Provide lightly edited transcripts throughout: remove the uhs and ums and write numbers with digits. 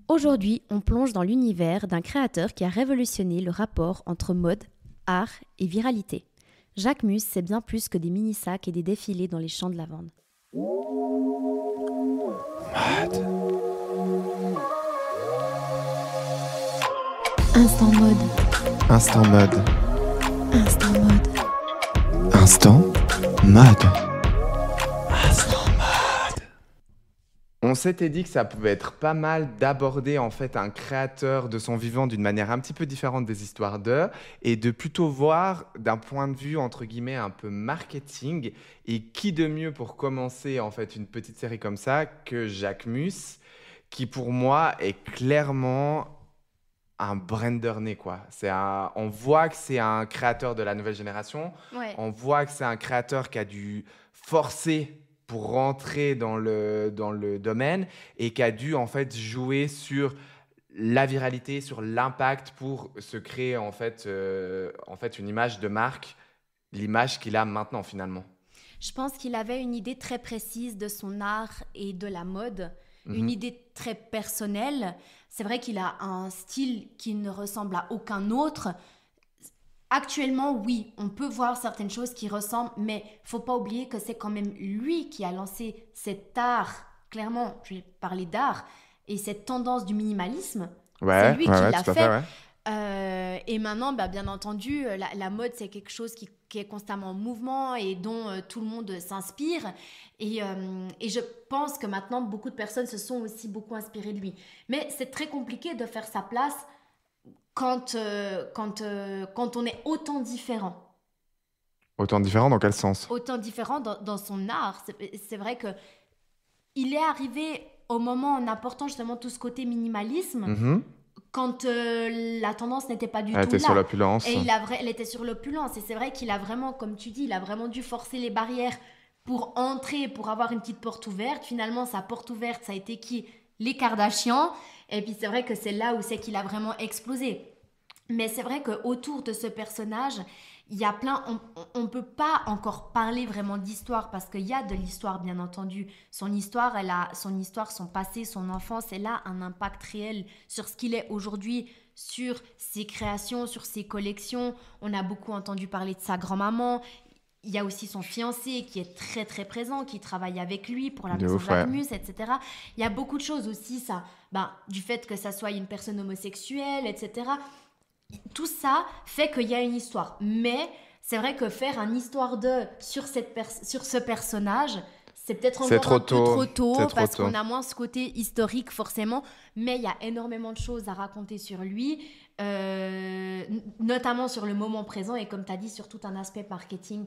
Aujourd'hui, on plonge dans l'univers d'un créateur qui a révolutionné le rapport entre mode, art et viralité. Jacques Mus, c'est bien plus que des mini-sacs et des défilés dans les champs de lavande. Mode. Instant mode. Instant mode. Instant mode. Instant mode. Instant mode. On s'était dit que ça pouvait être pas mal d'aborder en fait un créateur de son vivant d'une manière un petit peu différente des histoires d'eux et de plutôt voir d'un point de vue entre guillemets un peu marketing. Et qui de mieux pour commencer en fait une petite série comme ça que Jacques Mus, qui pour moi est clairement un brander né quoi. On voit que c'est un créateur de la nouvelle génération. Ouais. On voit que c'est un créateur qui a dû forcer pour rentrer dans le domaine et qui a dû en fait jouer sur la viralité, sur l'impact pour se créer en fait une image de marque, l'image qu'il a maintenant finalement. Je pense qu'il avait une idée très précise de son art et de la mode, une idée très personnelle. C'est vrai qu'il a un style qui ne ressemble à aucun autre. Actuellement, oui, on peut voir certaines choses qui ressemblent, mais il ne faut pas oublier que c'est quand même lui qui a lancé cet art, clairement, je vais parler d'art, et cette tendance du minimalisme. Ouais, c'est lui qui l'a tout à fait. ouais. Et maintenant, bien entendu, la mode, c'est quelque chose qui est constamment en mouvement et dont tout le monde s'inspire. Et je pense que maintenant, beaucoup de personnes se sont aussi beaucoup inspirées de lui. Mais c'est très compliqué de faire sa place quand on est autant différent. Autant différent dans quel sens? Autant différent dans son art. C'est vrai qu'il est arrivé au moment en apportant justement tout ce côté minimalisme, quand la tendance n'était pas du tout là. Elle était sur l'opulence. Et elle était sur l'opulence. Et c'est vrai qu'il a vraiment, comme tu dis, il a vraiment dû forcer les barrières pour entrer, pour avoir une petite porte ouverte. Finalement, sa porte ouverte, ça a été qui? Les Kardashians. Et puis c'est vrai que c'est là où c'est qu'il a vraiment explosé. Mais c'est vrai qu'autour de ce personnage, il y a plein... On ne peut pas encore parler vraiment d'histoire parce qu'il y a de l'histoire, bien entendu. Son histoire, son passé, son enfance, elle a un impact réel sur ce qu'il est aujourd'hui, sur ses créations, sur ses collections. On a beaucoup entendu parler de sa grand-maman. Il y a aussi son fiancé qui est très très présent, qui travaille avec lui pour la maison Jacques Mus, etc. Il y a beaucoup de choses aussi, ça, du fait que ça soit une personne homosexuelle, etc. Tout ça fait qu'il y a une histoire. Mais c'est vrai que faire une histoire sur ce personnage, c'est peut-être encore un peu trop tôt parce qu'on a moins ce côté historique forcément. Mais il y a énormément de choses à raconter sur lui, notamment sur le moment présent et comme tu as dit, sur tout un aspect marketing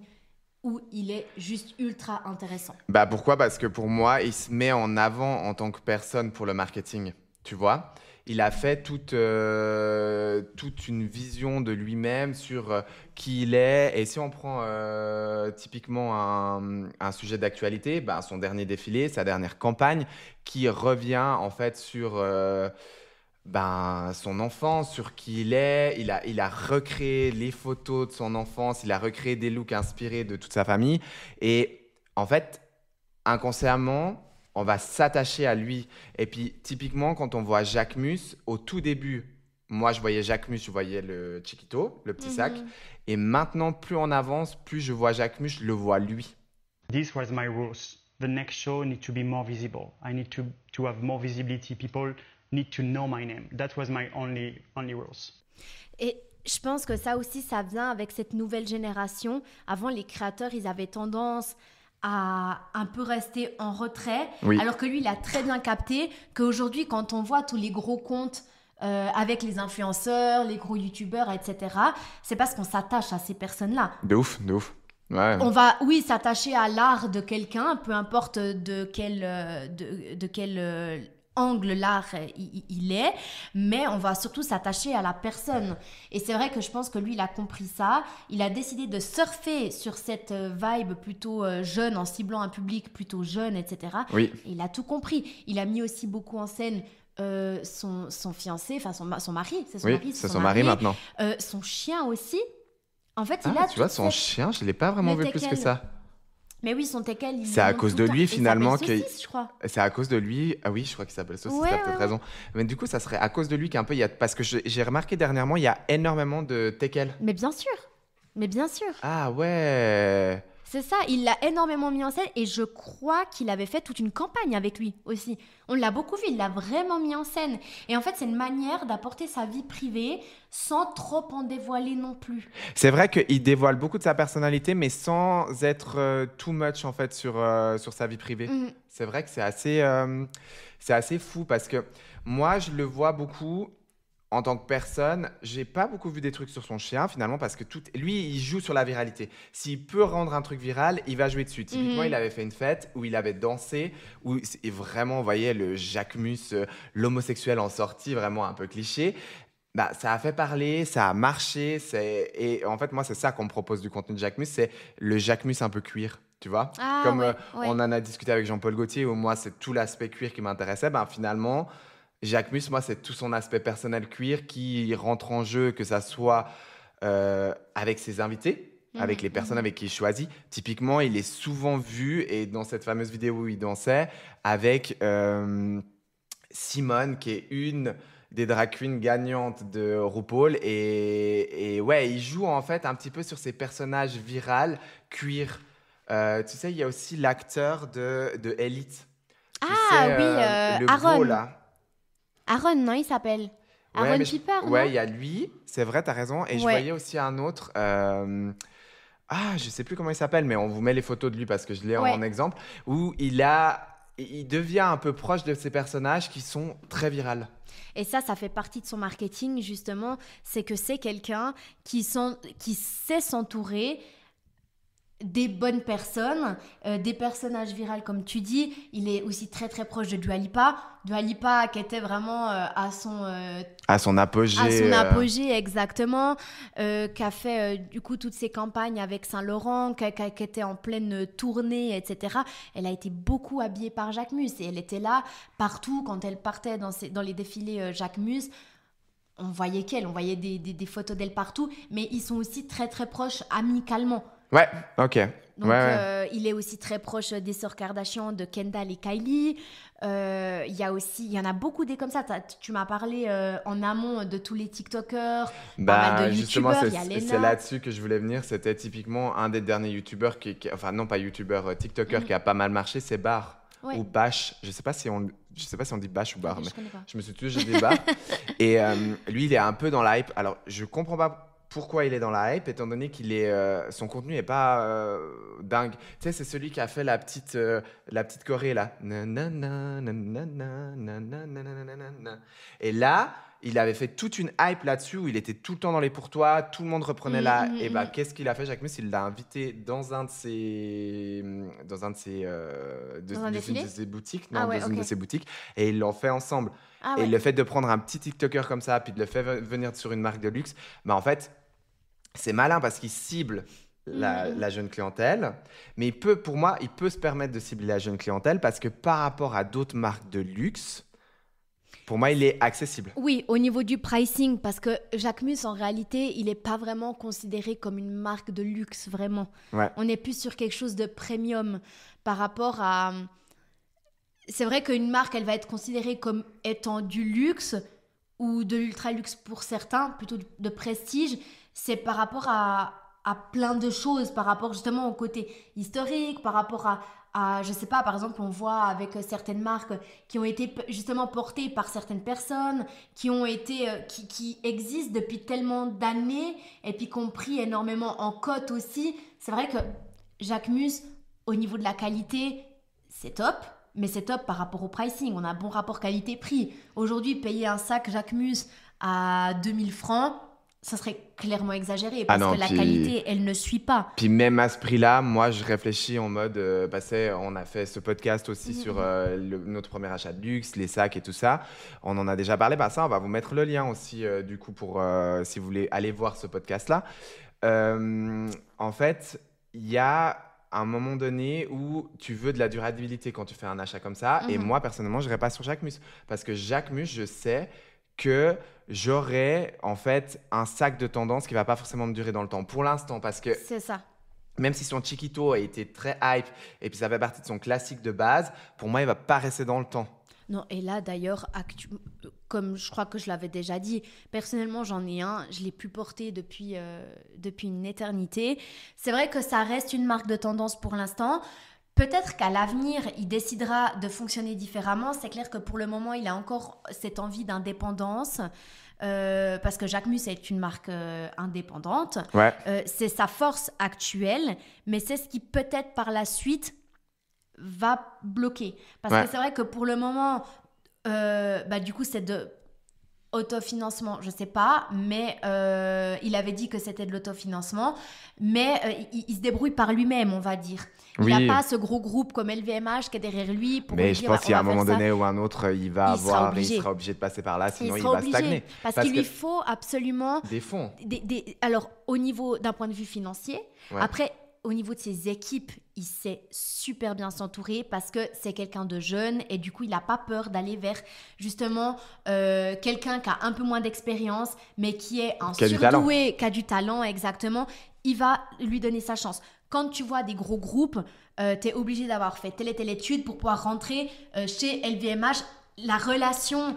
où il est juste ultra intéressant. Pourquoi? Parce que pour moi, il se met en avant en tant que personne pour le marketing, tu vois. Il a fait toute une vision de lui-même sur qui il est. Et si on prend typiquement un sujet d'actualité, son dernier défilé, sa dernière campagne, qui revient en fait sur son enfance, sur qui il est. Il a recréé les photos de son enfance, il a recréé des looks inspirés de toute sa famille. Et en fait, inconsciemment, on va s'attacher à lui. Et puis, typiquement, quand on voit Jacques Mus, au tout début, moi, je voyais Jacques Mus, je voyais le Chiquito, le petit sac. Et maintenant, plus on avance, plus je vois Jacques Mus, je le vois lui. This was my rules. The next show need to be more visible. I need to have more visibility. People need to know my name. That was my only rules. Et je pense que ça aussi, ça vient avec cette nouvelle génération. Avant, les créateurs, ils avaient tendance à un peu rester en retrait, alors que lui, il a très bien capté qu'aujourd'hui, quand on voit tous les gros comptes avec les influenceurs, les gros youtubeurs, etc., c'est parce qu'on s'attache à ces personnes-là. De ouf. Ouais. On va, s'attacher à l'art de quelqu'un, peu importe de quel angle l'art il est, mais on va surtout s'attacher à la personne. Et c'est vrai que je pense que lui, il a compris ça. Il a décidé de surfer sur cette vibe plutôt jeune, en ciblant un public plutôt jeune, etc. Oui. Et il a tout compris. Il a mis aussi beaucoup en scène son fiancé, enfin son mari. C'est son mari maintenant. Son chien aussi. En fait, tu vois, son chien, je ne l'ai pas vraiment vu plus que ça. Mais oui, son teckel, il C'est à monte cause tout de le temps. lui, Et il finalement, s'appelle Saucisse, je crois. C'est à cause de lui. Ah oui, je crois qu'il s'appelle Saucisse, Ouais, t'as ouais, peut-être ouais. raison. Mais du coup, ça serait à cause de lui qu'un peu il y a. Parce que j'ai remarqué dernièrement, il y a énormément de teckels. Mais bien sûr. Mais bien sûr. Ah ouais. C'est ça, il l'a énormément mis en scène et je crois qu'il avait fait toute une campagne avec lui aussi. On l'a beaucoup vu, il l'a vraiment mis en scène. Et en fait, c'est une manière d'apporter sa vie privée sans trop en dévoiler non plus. C'est vrai qu'il dévoile beaucoup de sa personnalité, mais sans être too much en fait sur sa vie privée. Mhm. C'est vrai que c'est assez fou parce que moi, je le vois beaucoup en tant que personne. J'ai pas beaucoup vu des trucs sur son chien finalement parce que lui, il joue sur la viralité. S'il peut rendre un truc viral, il va jouer dessus. Typiquement, il avait fait une fête où il avait dansé, et vraiment, on voyait le Jacquemus, l'homosexuel en sortie, vraiment un peu cliché. Bah, ça a fait parler, ça a marché. Et en fait, moi, c'est ça qu'on me propose du contenu de Jacquemus, c'est le Jacquemus un peu cuir. Tu vois, Ah comme ouais, ouais. on en a discuté avec Jean-Paul Gaultier, où moi, c'est tout l'aspect cuir qui m'intéressait. Ben, finalement, Jacquemus, moi, c'est tout son aspect personnel cuir qui rentre en jeu, que ça soit avec ses invités, avec les personnes avec qui il choisit. Typiquement, il est souvent vu, et dans cette fameuse vidéo où il dansait, avec Simone, qui est une des drag queens gagnantes de RuPaul. Et ouais, il joue en fait un petit peu sur ces personnages virals, cuir. Tu sais, il y a aussi l'acteur de Elite. Tu Ah sais, oui, le beau, Aaron. là. Aaron, non, il s'appelle Ouais, Aaron mais Piper, non? ouais, il y a lui, c'est vrai, t'as raison. Et je Ouais. voyais aussi un autre. Je sais plus comment il s'appelle, mais on vous met les photos de lui parce que je l'ai Ouais. en exemple. Où il devient un peu proche de ces personnages qui sont très virales. Et ça fait partie de son marketing, justement. C'est que c'est quelqu'un qui sait s'entourer des bonnes personnes, des personnages virals comme tu dis. Il est aussi très très proche de Dua Lipa. Dua Lipa qui était vraiment à son apogée. à son apogée exactement, qui a fait du coup toutes ses campagnes avec Saint-Laurent, qui était en pleine tournée, etc. Elle a été beaucoup habillée par Jacquemus et elle était là partout quand elle partait dans les défilés Jacquemus. On voyait des photos d'elle partout, mais ils sont aussi très très proches amicalement. Ouais, ok. Donc, ouais. il est aussi très proche des sœurs Kardashian, de Kendall et Kylie. Il y en a beaucoup des comme ça. Tu m'as parlé en amont de tous les TikTokers, pas mal de justement, YouTubeurs. Il y a c'est Lena. là-dessus que je voulais venir. C'était typiquement un des derniers YouTubeurs enfin non pas YouTubeur, TikToker qui a pas mal marché, c'est Bar Ouais. ou Bash. Je sais pas si on dit Bash ou Bar, Ok, mais je connais pas. je me suis toujours dit Bar. Et lui, il est un peu dans la hype. Alors, je comprends pas pourquoi il est dans la hype, étant donné qu'il est son contenu est pas dingue. Tu sais, c'est celui qui a fait la petite choré là. Et là, il avait fait toute une hype là-dessus où il était tout le temps dans les pourtois, tout le monde reprenait et bah qu'est-ce qu'il a fait, Jacquemus? Il l'a invité dans une de ses boutiques, Ah ouais, dans une ok. de ses boutiques, et ils l'ont fait ensemble. Ah Et ouais. le fait de prendre un petit TikToker comme ça, puis de le faire venir sur une marque de luxe, bah en fait, c'est malin parce qu'il cible la jeune clientèle. Mais pour moi, il peut se permettre de cibler la jeune clientèle parce que par rapport à d'autres marques de luxe, pour moi, il est accessible. Oui, au niveau du pricing, parce que Jacquemus, en réalité, il n'est pas vraiment considéré comme une marque de luxe, vraiment. Ouais. On est plus sur quelque chose de premium par rapport à... C'est vrai qu'une marque, elle va être considérée comme étant du luxe ou de l'ultra-luxe pour certains, plutôt de prestige. C'est par rapport à plein de choses, par rapport justement au côté historique, par rapport je sais pas, par exemple, on voit avec certaines marques qui ont été justement portées par certaines personnes, qui existent depuis tellement d'années et puis qui ont pris énormément en cote aussi. C'est vrai que Jacquemus, au niveau de la qualité, c'est top. Mais c'est top par rapport au pricing. On a un bon rapport qualité-prix. Aujourd'hui, payer un sac Jacquemus à 2000 francs, ça serait clairement exagéré parce que la qualité, elle ne suit pas. Puis même à ce prix-là, moi, je réfléchis en mode... on a fait ce podcast aussi sur notre premier achat de luxe, les sacs et tout ça. On en a déjà parlé. Ça, on va vous mettre le lien aussi, du coup, pour si vous voulez aller voir ce podcast-là. En fait, il y a un moment donné où tu veux de la durabilité quand tu fais un achat comme ça. Et moi, personnellement, je n'irais pas sur Jacquemus. Parce que Jacquemus, je sais que j'aurai en fait un sac de tendance qui ne va pas forcément me durer dans le temps. Pour l'instant, parce que... C'est ça. même si son Chiquito a été très hype et puis ça fait partie de son classique de base, pour moi, il va pas rester dans le temps. Non, et là d'ailleurs, comme je crois que je l'avais déjà dit, personnellement j'en ai un, je l'ai plus porté depuis une éternité. C'est vrai que ça reste une marque de tendance pour l'instant. Peut-être qu'à l'avenir, il décidera de fonctionner différemment. C'est clair que pour le moment, il a encore cette envie d'indépendance. Parce que Jacquemus est une marque indépendante. Ouais. C'est sa force actuelle, mais c'est ce qui peut-être par la suite va bloquer. Parce Ouais. que c'est vrai que pour le moment, du coup, c'est de autofinancement, je sais pas, mais il avait dit que c'était de l'autofinancement, mais il se débrouille par lui-même, on va dire. Il Oui. n'a pas ce gros groupe comme LVMH qui est derrière lui pour Mais lui je dire, pense qu'il y a un on va moment faire ça. donné ou un autre, il sera obligé de passer par là, sinon il sera va obligé, stagner. parce Parce qu'il que lui faut absolument des fonds. alors au niveau d'un point de vue financier, Ouais. après au niveau de ses équipes, il sait super bien s'entourer parce que c'est quelqu'un de jeune et du coup il n'a pas peur d'aller vers justement quelqu'un qui a un peu moins d'expérience mais qui est un Qui a du surdoué, qui a du talent exactement. Il va lui donner sa chance. Quand tu vois des gros groupes, tu es obligé d'avoir fait telle et telle étude pour pouvoir rentrer chez LVMH. La relation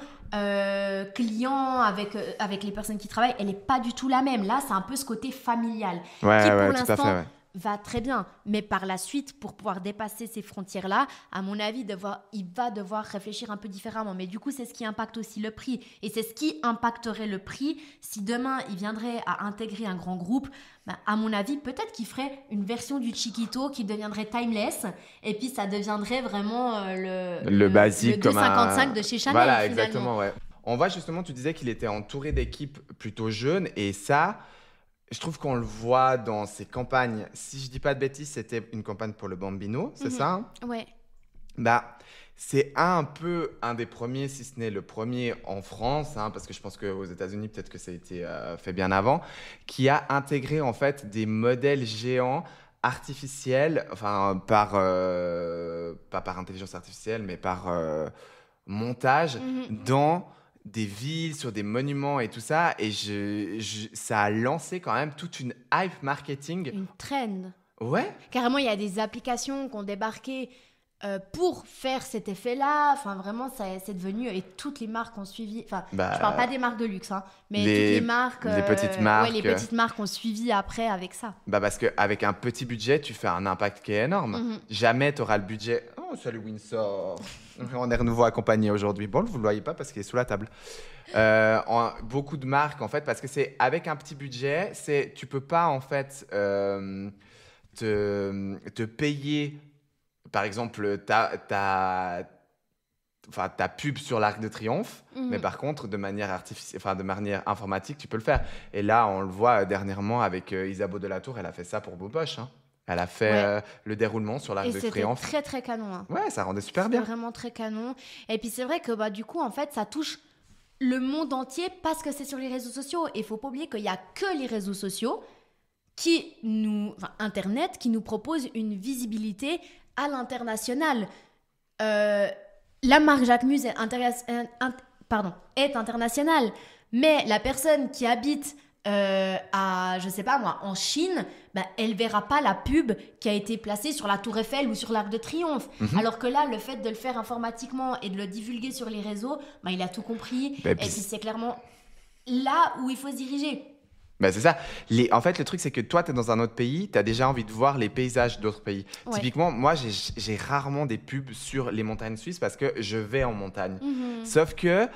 client avec les personnes qui travaillent, elle n'est pas du tout la même. Là, c'est un peu ce côté familial Ouais, qui, pour ouais, tout à l'instant, fait. Ouais. va très bien. Mais par la suite, pour pouvoir dépasser ces frontières-là, à mon avis, il va devoir réfléchir un peu différemment. Mais du coup, c'est ce qui impacte aussi le prix. Et c'est ce qui impacterait le prix si demain, il viendrait à intégrer un grand groupe. À mon avis, peut-être qu'il ferait une version du Chiquito qui deviendrait timeless. Et puis, ça deviendrait vraiment Le basique le comme 255 de chez Chanel, Voilà, finalement. exactement, ouais. On voit justement, tu disais qu'il était entouré d'équipes plutôt jeunes et ça, je trouve qu'on le voit dans ses campagnes. Si je dis pas de bêtises, c'était une campagne pour le Bambino, c'est ça, hein? Ouais. C'est un peu un des premiers, si ce n'est le premier en France, hein, parce que je pense qu'aux États-Unis, peut-être que ça a été fait bien avant, qui a intégré en fait des modèles géants artificiels, enfin pas par intelligence artificielle, mais par montage dans des villes, sur des monuments et tout ça. Et ça a lancé quand même toute une hype marketing. Une trend. Ouais. Carrément, il y a des applications qui ont débarqué pour faire cet effet-là. Enfin, vraiment, c'est devenu... Et toutes les marques ont suivi... Enfin, je parle pas des marques de luxe, hein, mais toutes les marques... Les petites marques. Ouais, les petites marques ont suivi après avec ça. Parce qu'avec un petit budget, tu fais un impact qui est énorme. Jamais tu auras le budget... Oh, salut Windsor. On est de nouveau accompagné aujourd'hui. Bon, vous ne le voyez pas parce qu'il est sous la table. Beaucoup de marques, en fait, parce que c'est avec un petit budget, tu peux pas, en fait, te payer, par exemple, ta pub sur l'Arc de Triomphe, mais par contre, de manière informatique, tu peux le faire. Et là, on le voit dernièrement avec Isabeau de la Tour, elle a fait ça pour Boboche, hein. Elle a fait le déroulement sur l'Arc de Triomphe. Et c'était très, très canon. Hein. Ouais, ça rendait super bien. C'était vraiment très canon. Et puis, c'est vrai que du coup, en fait, ça touche le monde entier parce que c'est sur les réseaux sociaux. Et il ne faut pas oublier qu'il n'y a que les réseaux sociaux Internet, qui nous propose une visibilité à l'international. La marque Jacquemus est internationale, mais la personne qui habite je sais pas moi, en Chine, elle verra pas la pub qui a été placée sur la Tour Eiffel ou sur l'Arc de Triomphe. Alors que là, le fait de le faire informatiquement et de le divulguer sur les réseaux, il a tout compris. Et puis c'est clairement là où il faut se diriger. C'est ça. En fait, le truc, c'est que toi, tu es dans un autre pays, tu as déjà envie de voir les paysages d'autres pays. Ouais. Typiquement, moi, j'ai rarement des pubs sur les montagnes suisses parce que je vais en montagne. Sauf que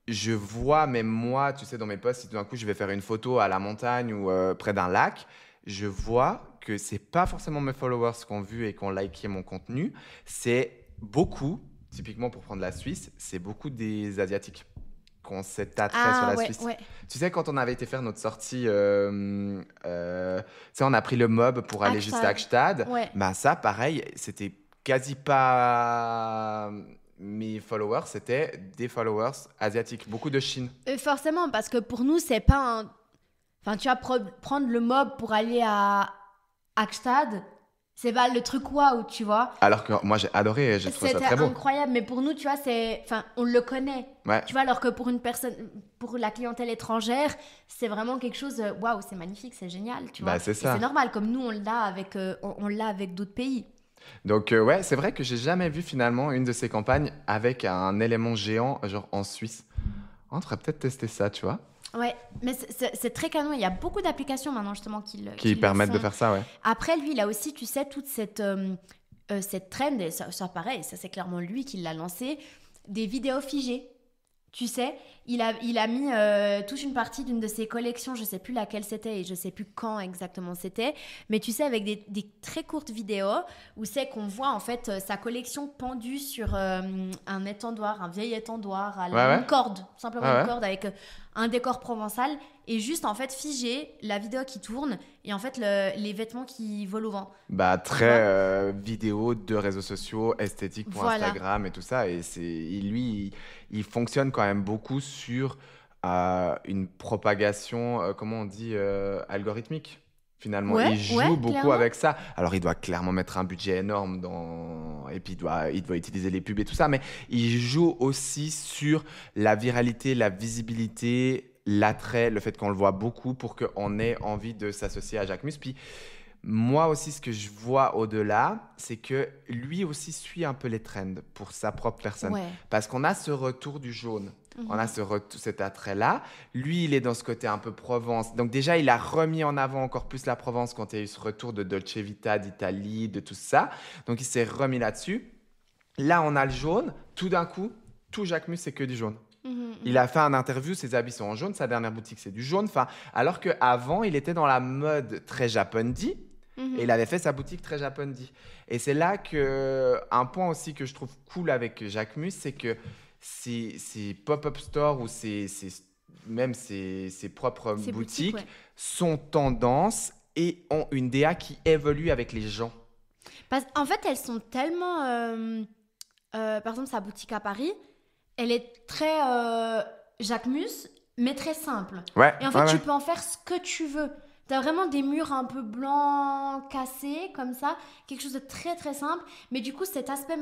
je vois, même moi, tu sais, dans mes posts, si tout d'un coup, je vais faire une photo à la montagne ou près d'un lac, je vois que c'est pas forcément mes followers qui ont vu et qui ont liké mon contenu. C'est beaucoup, typiquement pour prendre la Suisse, c'est beaucoup des Asiatiques qui ont cet attrait sur la Suisse. Ouais. Tu sais, quand on avait été faire notre sortie, tu sais, on a pris le mob pour aller jusqu'à Hackstad. Ouais. Ça, pareil, c'était quasi pas... Mes followers, c'était des followers asiatiques, beaucoup de Chine. Forcément, parce que pour nous, c'est pas un... Enfin, tu vas prendre le mob pour aller à Hackstad, C'est pas le truc waouh, tu vois. Alors que moi, j'ai adoré, j'ai trouvé ça C'était très beau. incroyable, mais pour nous, tu vois, enfin, on le connaît. Ouais. Tu vois, alors que pour une personne, pour la clientèle étrangère, c'est vraiment quelque chose, waouh, c'est magnifique, c'est génial, tu vois. Bah, c'est Et ça. c'est normal, comme nous, on l'a avec d'autres pays. Donc, ouais, c'est vrai que j'ai jamais vu finalement une de ces campagnes avec un élément géant, genre en Suisse. On devrait peut-être tester ça, tu vois, Ouais, mais c'est très canon. Il y a beaucoup d'applications maintenant, justement, qui le permettent de font. faire ça, ouais. Après, lui, il a aussi, tu sais, toute cette trend, et ça pareil, ça c'est clairement lui qui l'a lancé, des vidéos figées. Tu sais, il a mis toute une partie d'une de ses collections, je sais plus laquelle c'était et je sais plus quand exactement c'était, mais tu sais, avec des très courtes vidéos où c'est qu'on voit en fait sa collection pendue sur un étendoir, un vieil étendoir, à Ouais, une ouais. corde, simplement Ouais, une ouais. corde avec un décor provençal et juste en fait figé, la vidéo qui tourne et en fait les vêtements qui volent au vent. Bah, Tu très vois vidéo de réseaux sociaux, esthétique pour Voilà. Instagram et tout ça. Et lui, il fonctionne quand même beaucoup sur une propagation, comment on dit, algorithmique, finalement. Ouais, Il joue ouais, beaucoup clairement. avec ça. Alors, il doit clairement mettre un budget énorme et puis il doit utiliser les pubs et tout ça. Mais il joue aussi sur la viralité, la visibilité, l'attrait, le fait qu'on le voit beaucoup pour qu'on ait envie de s'associer à Jacquemus. Puis, moi aussi, ce que je vois au-delà, c'est que lui aussi suit un peu les trends pour sa propre personne. Ouais. Parce qu'on a ce retour du jaune, Mhm. on a cet attrait-là. Lui, il est dans ce côté un peu Provence. Donc déjà, il a remis en avant encore plus la Provence quand il y a eu ce retour de Dolce Vita, d'Italie, de tout ça. Donc il s'est remis là-dessus. Là, on a le jaune. Tout d'un coup, tout Jacquemus, c'est que du jaune. Mhm, Il a fait un interview, ses habits sont en jaune, sa dernière boutique, c'est du jaune. Enfin, alors qu'avant, il était dans la mode très japondi. mhm. Et il avait fait sa boutique très japondi. Et c'est là que un point aussi que je trouve cool avec Jacquemus, c'est que ses pop-up stores ou même ses propres Ces boutiques ouais. sont tendance et ont une DA qui évolue avec les gens. En fait, elles sont tellement... par exemple, sa boutique à Paris, elle est très Jacquemus, mais très simple. Ouais, Et en fait, ouais, tu ouais. peux en faire ce que tu veux. T'as vraiment des murs un peu blancs, cassés, comme ça. Quelque chose de très, très simple. Mais du coup, cet aspect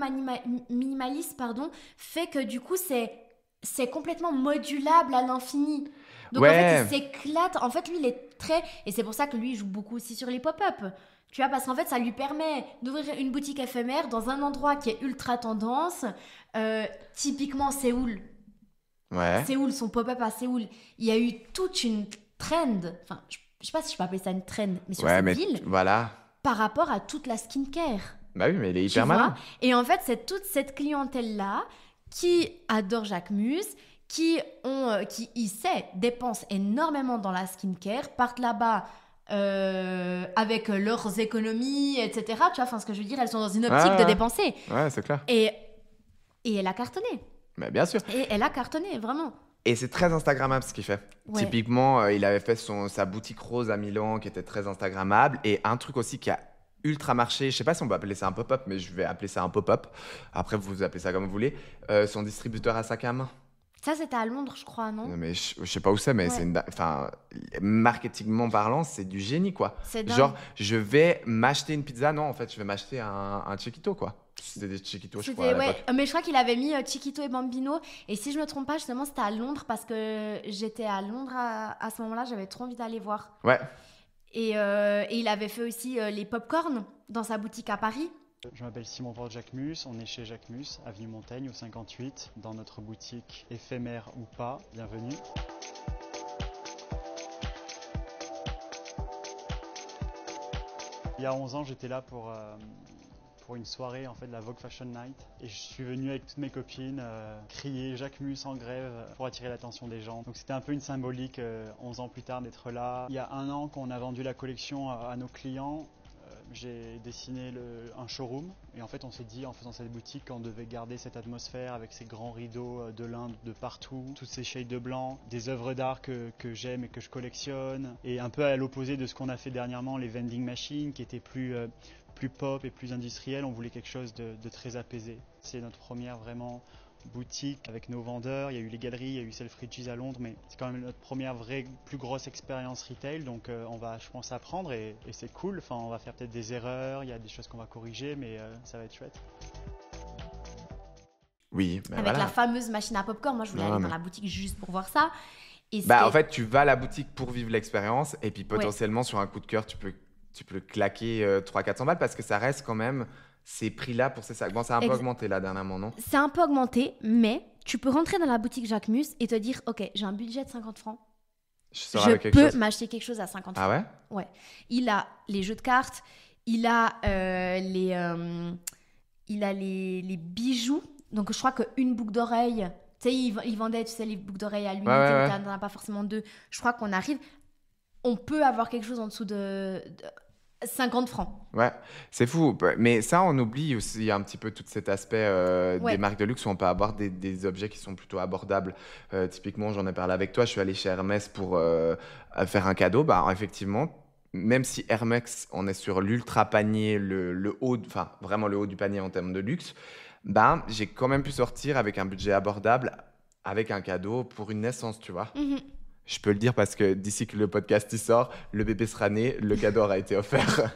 minimaliste, pardon, fait que du coup, c'est complètement modulable à l'infini. Donc, en fait, Ouais. il s'éclate. En fait, lui, il est très... Et c'est pour ça que lui, il joue beaucoup aussi sur les pop-up. Tu vois, parce qu'en fait, ça lui permet d'ouvrir une boutique éphémère dans un endroit qui est ultra tendance. Typiquement Séoul. Ouais. Séoul, son pop-up à Séoul. Il y a eu toute une trend. Enfin, je sais pas si je peux appeler ça une trend, mais sur Ouais, cette mais ville, voilà. par rapport à toute la skincare. Bah oui, mais il est Tu hyper vois. malin. Et en fait, c'est toute cette clientèle-là qui adore Jacquemus, qui, il sait, dépensent énormément dans la skincare, partent là-bas avec leurs économies, etc. Tu vois, enfin, ce que je veux dire, elles sont dans une optique Ouais, de ouais. dépenser. Ouais, c'est clair. Et elle a cartonné. Mais bien sûr. Et elle a cartonné, vraiment. Et c'est très Instagrammable ce qu'il fait. Ouais. Typiquement, il avait fait sa boutique rose à Milan qui était très Instagrammable. Et un truc aussi qui a ultra marché, je sais pas si on peut appeler ça un pop-up, mais je vais appeler ça un pop-up. Après, vous appelez ça comme vous voulez. Son distributeur à sac à main. Ça, c'était à Londres, je crois, non? Non, mais je sais pas où c'est, mais Ouais. c'est enfin, marketingment parlant, c'est du génie, quoi. C'est dingue. Genre, je vais m'acheter une pizza. Non, en fait, je vais m'acheter un Chiquito, quoi. C'était des Chiquitos, je crois, à Ouais, l'époque. mais je crois qu'il avait mis Chiquito et Bambino. Et si je me trompe pas, justement, c'était à Londres parce que j'étais à Londres à ce moment-là. J'avais trop envie d'aller voir. Ouais. Et il avait fait aussi les pop-corn dans sa boutique à Paris. Je m'appelle Simon Porte Jacquemus, on est chez Jacquemus, avenue Montaigne au 58, dans notre boutique éphémère ou pas. Bienvenue. Il y a 11 ans, j'étais là pour une soirée en fait de la Vogue Fashion Night et je suis venu avec toutes mes copines crier Jacquemus en grève pour attirer l'attention des gens. Donc c'était un peu une symbolique 11 ans plus tard d'être là. Il y a un an qu'on a vendu la collection à nos clients. J'ai dessiné un showroom et en fait on s'est dit en faisant cette boutique qu'on devait garder cette atmosphère avec ces grands rideaux de lin de partout, toutes ces shades de blanc, des œuvres d'art que j'aime et que je collectionne et un peu à l'opposé de ce qu'on a fait dernièrement, les vending machines qui étaient plus pop et plus industriel, on voulait quelque chose de très apaisé. C'est notre première vraiment boutique avec nos vendeurs. Il y a eu les galeries, il y a eu Selfridges à Londres, mais c'est quand même notre première vraie, plus grosse expérience retail. Donc on va, je pense, apprendre et c'est cool. Enfin, on va faire peut-être des erreurs, il y a des choses qu'on va corriger, mais ça va être chouette. Oui, Avec la fameuse machine à popcorn. Moi, je voulais aller dans la boutique juste pour voir ça. Et en fait, tu vas à la boutique pour vivre l'expérience et puis potentiellement, sur un coup de cœur, tu peux claquer 300-400 balles parce que ça reste quand même ces prix-là pour ces sacs. Bon, ça a un peu augmenté là dernièrement, non ? C'est un peu augmenté, mais tu peux rentrer dans la boutique Jacquemus et te dire, OK, j'ai un budget de 50 francs. Je peux m'acheter quelque chose à 50 francs. Ah ouais ? Ouais. Il a les jeux de cartes, il a les bijoux. Donc, je crois qu'une boucle d'oreille, tu sais, il vendait, tu sais, les boucles d'oreille à l'unité, tu n'en as pas forcément deux. Je crois qu'on on peut avoir quelque chose en dessous de 50 francs. Ouais, c'est fou. Mais ça, on oublie aussi un petit peu tout cet aspect des marques de luxe où on peut avoir des objets qui sont plutôt abordables. Typiquement, j'en ai parlé avec toi, je suis allé chez Hermès pour faire un cadeau. Effectivement, même si Hermès, on est sur l'ultra panier, le haut, enfin vraiment le haut du panier en termes de luxe, j'ai quand même pu sortir avec un budget abordable, avec un cadeau pour une naissance, tu vois. Mm-hmm. Je peux le dire parce que d'ici que le podcast y sort, le bébé sera né, le cadeau aura été offert.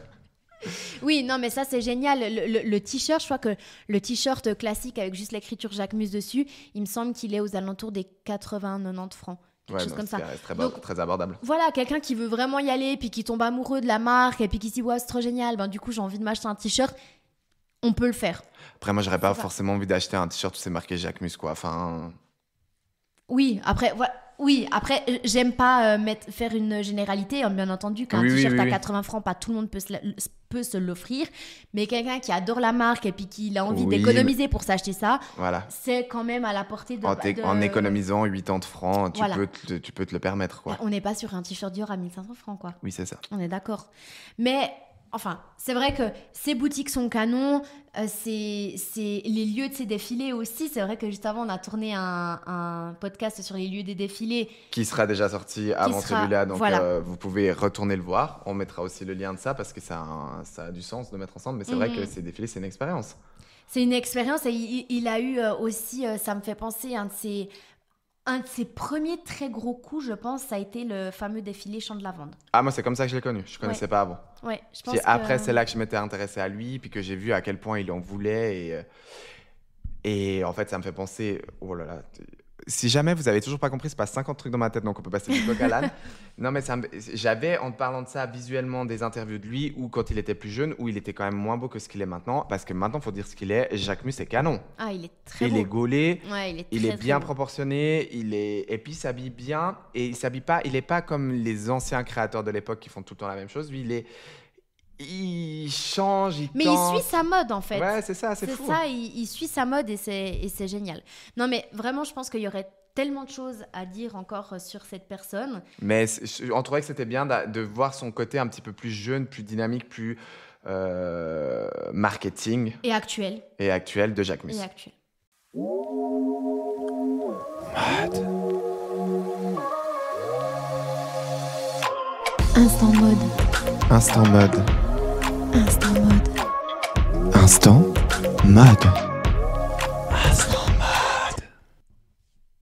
Oui, non, mais ça, c'est génial. Le t-shirt, je crois que le t-shirt classique avec juste l'écriture Jacquemus dessus, il me semble qu'il est aux alentours des 80-90 francs. Quelque chose comme ça. C'est très abordable. Voilà, quelqu'un qui veut vraiment y aller, puis qui tombe amoureux de la marque, et puis qui se dit, ouais, c'est trop génial, du coup, j'ai envie de m'acheter un t-shirt. On peut le faire. Après, moi, j'aurais pas forcément envie d'acheter un t-shirt où c'est marqué Jacquemus, quoi. Enfin... Oui, après, voilà. Oui, après, j'aime pas faire une généralité, bien entendu, qu'un t-shirt à 80 francs, pas tout le monde peut se l'offrir, mais quelqu'un qui adore la marque et puis qui a envie d'économiser pour s'acheter ça, c'est quand même à la portée de... En économisant 80 francs, tu peux te le permettre, quoi. On n'est pas sur un t-shirt Dior à 1500 francs, quoi. Oui, c'est ça. On est d'accord. Mais... Enfin, c'est vrai que ces boutiques sont canons, c'est les lieux de ces défilés aussi. C'est vrai que juste avant, on a tourné un podcast sur les lieux des défilés. Qui sera déjà sorti avant celui-là, donc vous pouvez retourner le voir. On mettra aussi le lien de ça parce que ça a du sens de mettre ensemble. Mais c'est vrai que ces défilés, c'est une expérience. C'est une expérience et il a eu aussi, ça me fait penser, un de ses premiers très gros coups, je pense, ça a été le fameux défilé Champ de Lavande. Ah, moi, c'est comme ça que je l'ai connu. Je ne connaissais pas avant. Ouais, je pense après, c'est là que je m'étais intéressée à lui, puis que j'ai vu à quel point il en voulait. Et en fait, ça me fait penser... Oh là là... Si jamais vous avez toujours pas compris, c'est pas 50 trucs dans ma tête, donc on peut passer du coq à l'âne. Non, mais j'avais, en te parlant de ça, visuellement des interviews de lui, où quand il était plus jeune, où il était quand même moins beau que ce qu'il est maintenant, parce que maintenant, faut dire ce qu'il est, Jacquemus est canon. Ah, il est très beau. Il est gaulé, ouais, il est bien proportionné, et puis il s'habille bien, et il est pas comme les anciens créateurs de l'époque qui font tout le temps la même chose. Lui, il change, mais il suit sa mode en fait. Ouais, c'est ça, c'est fou. C'est ça, il suit sa mode et c'est génial. Non mais vraiment, je pense qu'il y aurait tellement de choses à dire encore sur cette personne. Mais on trouvait que c'était bien de voir son côté un petit peu plus jeune, plus dynamique, plus marketing. Et actuel. De Jacquemus. Et actuel. Mad. Instant mode. Instant mode. Instant mode. Instant mode.